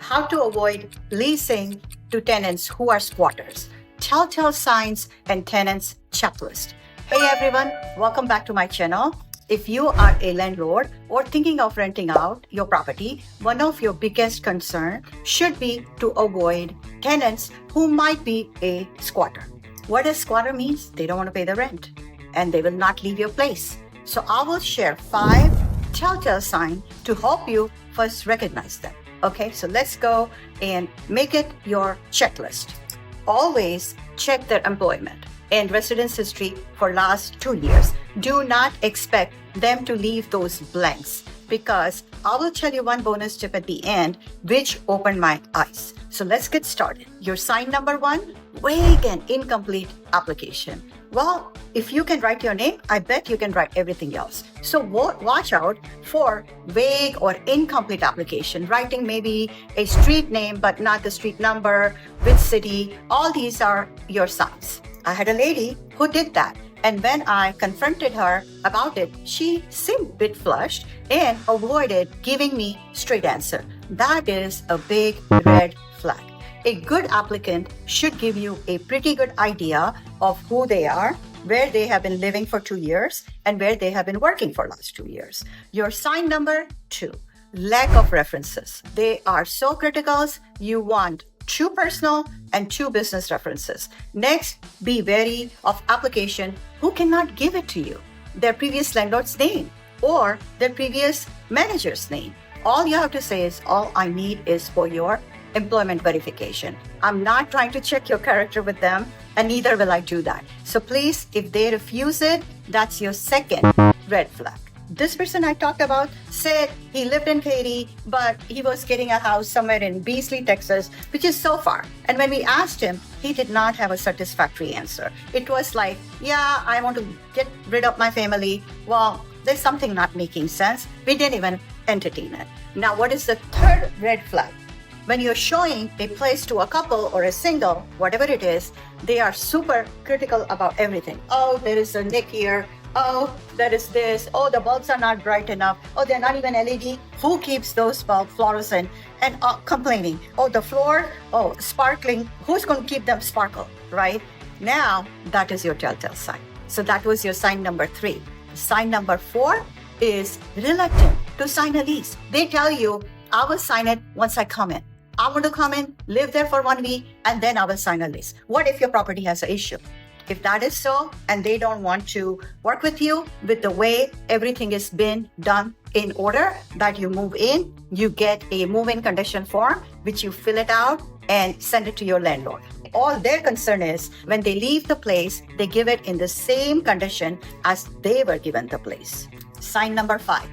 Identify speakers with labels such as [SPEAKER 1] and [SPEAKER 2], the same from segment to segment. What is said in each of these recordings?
[SPEAKER 1] how to avoid leasing to tenants who are squatters, telltale signs and tenants checklist. Hey everyone, welcome back to my channel. If you are a landlord or thinking of renting out your property, one of your biggest concerns should be to avoid tenants who might be a squatter. What a squatter means? They don't want to pay the rent and they will not leave your place. So I will share 5 telltale signs to help you first recognize them. Okay, so let's go and make it your checklist. Always check their employment and residence history for last 2 years. Do not expect them to leave those blanks because I will tell you one bonus tip at the end which opened my eyes. So let's get started. Your sign number 1, vague and incomplete application. Well, if you can write your name, I bet you can write everything else. So watch out for vague or incomplete application. Writing maybe a street name, but not the street number, which city, all these are your signs. I had a lady who did that. And when I confronted her about it, she seemed a bit flushed and avoided giving me straight answer. That is a big red flag. A good applicant should give you a pretty good idea of who they are, where they have been living for 2 years, and where they have been working for last 2 years. Your sign number 2, lack of references. They are so critical. You want 2 personal and 2 business references. Next, be wary of application who cannot give it to you, their previous landlord's name or their previous manager's name. All you have to say is, all I need is for your employment verification. I'm not trying to check your character with them, and neither will I do that. So please, if they refuse it, that's your second red flag. This person I talked about said he lived in Katy, but he was getting a house somewhere in Beasley, Texas, which is so far. And when we asked him, he did not have a satisfactory answer. It was like, yeah, I want to get rid of my family. Well, there's something not making sense. We didn't even entertain it. Now, what is the third red flag? When you're showing a place to a couple or a single, whatever it is, they are super critical about everything. Oh, there is a nick here. Oh, there is this. Oh, the bulbs are not bright enough. Oh, they're not even LED. Who keeps those bulbs fluorescent? And complaining. Oh, the floor, oh, sparkling. Who's going to keep them sparkle, right? Now, that is your telltale sign. So that was your sign number 3. Sign number 4 is reluctant to sign a lease. They tell you, I will sign it once I come in. I want to come in, live there for 1 week, and then I will sign a lease. What if your property has an issue? If that is so, and they don't want to work with you with the way everything has been done in order that you move in, you get a move-in condition form, which you fill it out and send it to your landlord. All their concern is when they leave the place, they give it in the same condition as they were given the place. Sign number 5.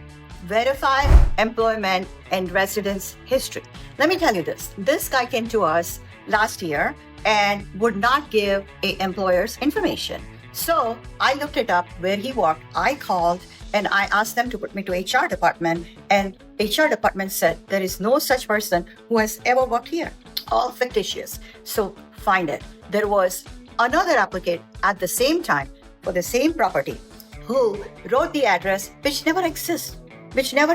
[SPEAKER 1] Verify employment and residence history. Let me tell you this. This guy came to us last year and would not give a employer's information. So I looked it up where he worked. I called and I asked them to put me to HR department, and HR department said there is no such person who has ever worked here. All fictitious. So find it. There was another applicant at the same time for the same property who wrote the address which never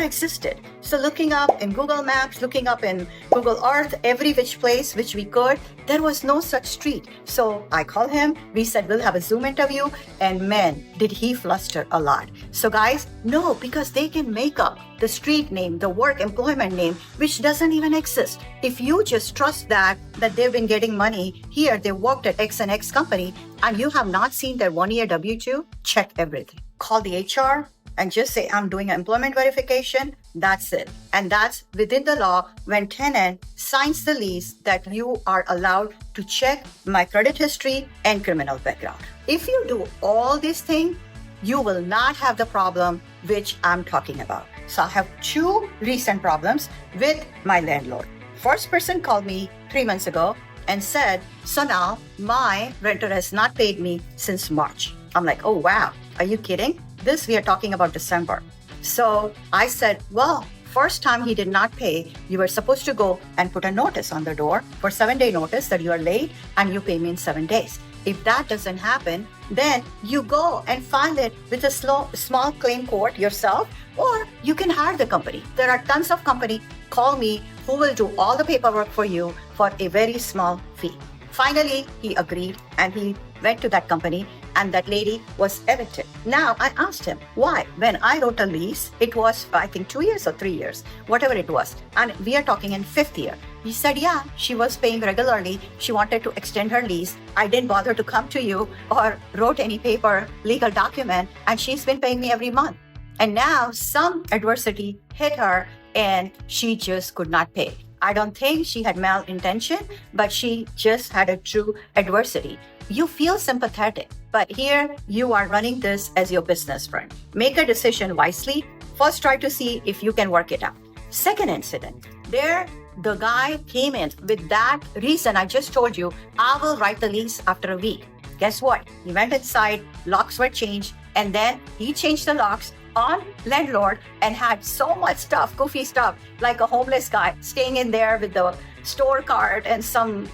[SPEAKER 1] existed. So looking up in Google Maps, looking up in Google Earth, every which place which we could, there was no such street. So I called him, we said we'll have a Zoom interview, and man, did he fluster a lot. So guys, no, because they can make up the street name, the work employment name, which doesn't even exist. If you just trust that they've been getting money here, they worked at X and X company, and you have not seen their 1-year W-2, check everything. Call the HR, and just say, I'm doing an employment verification. That's it. And that's within the law when tenant signs the lease that you are allowed to check my credit history and criminal background. If you do all these things, you will not have the problem which I'm talking about. So I have 2 recent problems with my landlord. First person called me 3 months ago and said, Sonal, my renter has not paid me since March. I'm like, oh, wow. Are you kidding? This we are talking about December. So I said, well, first time he did not pay, you were supposed to go and put a notice on the door for 7-day notice that you are late and you pay me in 7 days. If that doesn't happen, then you go and file it with a small claim court yourself, or you can hire the company. There are tons of companies Call me, who will do all the paperwork for you for a very small fee. Finally, he agreed and he went to that company and that lady was evicted. Now, I asked him, why? When I wrote a lease, it was, I think, 2 years or 3 years, whatever it was. And we are talking in 5th year. He said, yeah, she was paying regularly. She wanted to extend her lease. I didn't bother to come to you or wrote any paper, legal document, and she's been paying me every month. And now some adversity hit her and she just could not pay. I don't think she had malintention, but she just had a true adversity. You feel sympathetic, but here you are running this as your business friend. Make a decision wisely. First, try to see if you can work it out. Second incident, there the guy came in with that reason I just told you, I will write the lease after a week. Guess what? He went inside, locks were changed, and then he changed the locks on landlord and had so much stuff, goofy stuff, like a homeless guy staying in there with the store cart and some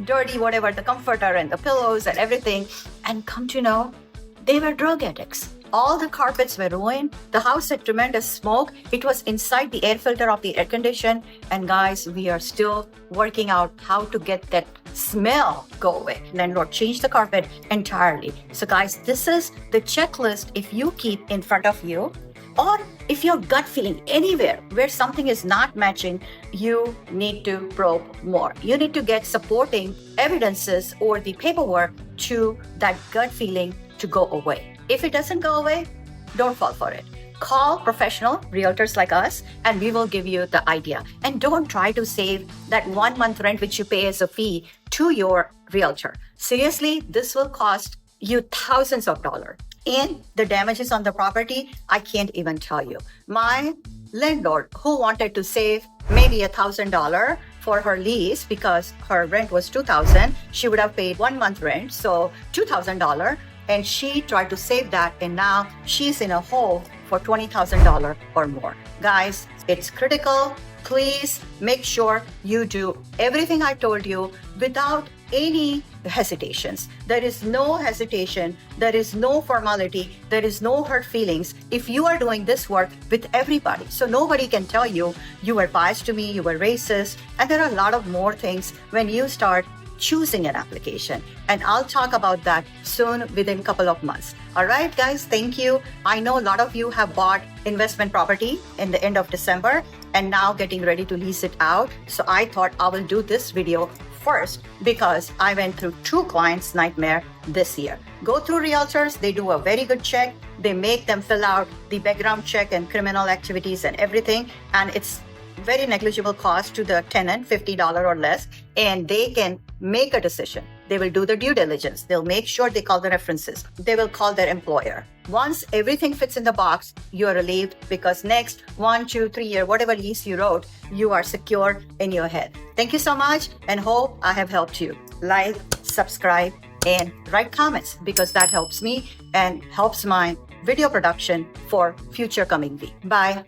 [SPEAKER 1] dirty whatever, the comforter and the pillows and everything. And come to know, they were drug addicts. All the carpets were ruined. The house had tremendous smoke. It was inside the air filter of the air condition. And guys, we are still working out how to get that smell go away. Landlord changed the carpet entirely. So guys, this is the checklist if you keep in front of you, or if your gut feeling anywhere where something is not matching, you need to probe more. You need to get supporting evidences or the paperwork to that gut feeling to go away. If it doesn't go away, don't fall for it. Call professional realtors like us and we will give you the idea. And don't try to save that 1 month rent which you pay as a fee to your realtor. Seriously, this will cost you thousands of dollars. And the damages on the property, I can't even tell you. My landlord who wanted to save maybe $1,000 for her lease because her rent was $2,000, she would have paid 1 month rent, so $2,000. And she tried to save that, and now she's in a hole for $20,000 or more. Guys, it's critical. Please make sure you do everything I told you without any hesitations. There is no hesitation. There is no formality. There is no hurt feelings if you are doing this work with everybody. So nobody can tell you, you were biased to me, you were racist. And there are a lot of more things when you start choosing an application. And I'll talk about that soon within a couple of months. All right, guys, thank you. I know a lot of you have bought investment property in the end of December and now getting ready to lease it out. So I thought I will do this video first because I went through 2 clients' nightmare this year. Go through realtors, they do a very good check. They make them fill out the background check and criminal activities and everything. And it's very negligible cost to the tenant, $50 or less, and they can make a decision. They will do the due diligence. They'll make sure they call the references. They will call their employer. Once everything fits in the box, you are relieved because next 1, 2, 3 year, whatever lease you wrote, you are secure in your head. Thank you so much and hope I have helped you. Like, subscribe, and write comments because that helps me and helps my video production for future coming week. Bye.